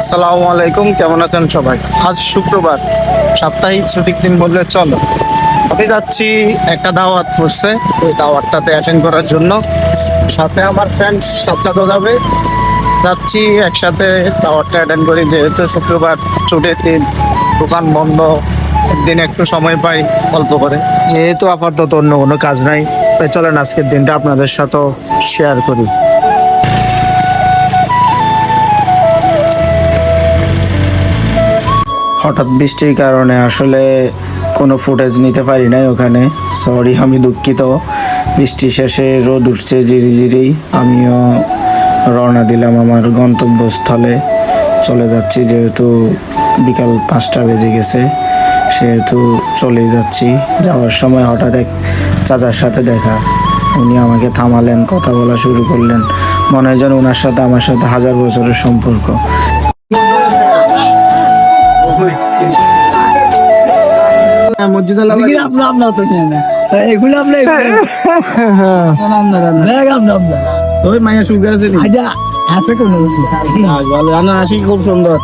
আসসালামু আলাইকুম, কেমন আছেন সবাই? আজ শুক্রবার, সাপ্তাহিক ছুটির দিন বললে চলো। আমি যাচ্ছি একটা দাওয়াত পড়ছে, ওই দাওয়াতটাতে অ্যাটেন্ড করার জন্য। সাথে আমার ফ্রেন্ড সাথে যাবে, যাচ্ছি একসাথে দাওয়াতটা অ্যাটেন্ড করি। যেহেতু শুক্রবার ছুটির দিন, দোকান বন্ধ, একদিন একটু সময় পাই অল্প করে। যেহেতু আপাতত অন্য কোনো কাজ নাই, তাই চলেন আজকের দিনটা আপনাদের সাথেও শেয়ার করি। হঠাৎ বৃষ্টির কারণে আসলে কোনো ফুটেজ নিতে পারি নাই ওখানে, সরি, আমি দুঃখিত। বৃষ্টি শেষে রোদ উঠছে জিরি জিরি। আমিও রওনা দিলাম আমার গন্তব্যস্থলে, চলে যাচ্ছি। যেহেতু বিকাল 5টা বেজে গেছে, সেহেতু চলেই যাচ্ছি। যাওয়ার সময় হঠাৎ এক চাচার সাথে দেখা, উনি আমাকে থামালেন, কথা বলা শুরু করলেন। মনে হয় যেন ওনার সাথে আমার সাথে 1000 বছরের সম্পর্ক। মসজিদ মায়া সুগা আছে আসি, খুব সুন্দর।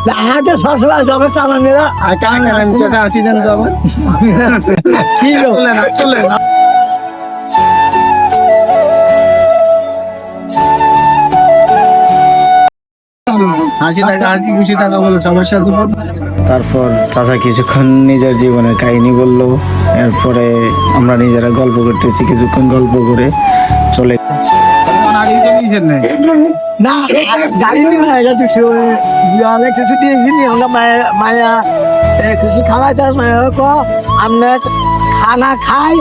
আসি দেন হাসি থাকা, হাসি খুশি থাকা বলো সবার সাথে। তারপর চাচা কিছুক্ষণ নিজের জীবনের কাহিনী বললো, এরপরে আমরা নিজেরা গল্প করতেছি। কিছুক্ষণ গল্প করে চলে খানা খাই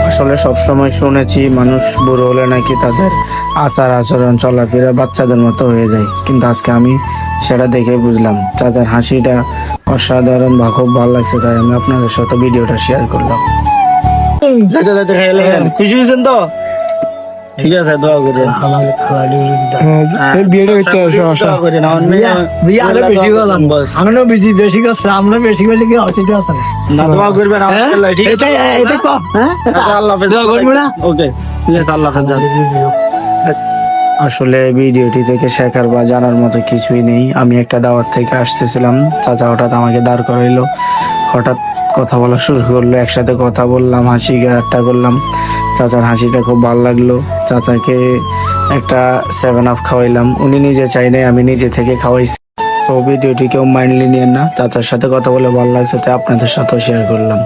আসলে সবসময় শুনেছি মানুষ বুড়ো হলে নাকি তাদের আচার আচরণ চলাফেরা বাচ্চাদের মতো হয়ে যায়, কিন্তু আজকে আমি সেটা দেখে বুঝলাম। তাদের হাসিটা অসাধারণ বা খুব ভালো লাগছে, তাই আমি আপনাদের সাথে ভিডিওটা শেয়ার করলাম। খুশি হয়েছেন তো? ঠিক আছে, দোয়া করে বেশি করছে, আমরা বেশি করলে কি অসুবিধা আছে না? দোয়া করবেন আসলে ভিডিওটি থেকে শেখার বা জানার মতো কিছুই নেই। আমি একটা দাওয়াত থেকে আসতেছিলাম, চাচা হঠাৎ আমাকে দাঁড় করাইলো, হঠাৎ কথা বলা শুরু করলো। একসাথে কথা বললাম, হাসি ঠাট্টা করলাম। চাচার হাসিটা খুব ভালো লাগলো। চাচাকে একটা 7 আপ খাওয়াইলাম, উনি নিজে চাই নাই, আমি নিজে থেকে খাওয়াইছি। তো ভিডিওটি কেউ মাইন্ডলি নিয়েন না, চাচার সাথে কথা বলে ভালো লাগছে, তাই আপনাদের সাথেও শেয়ার করলাম।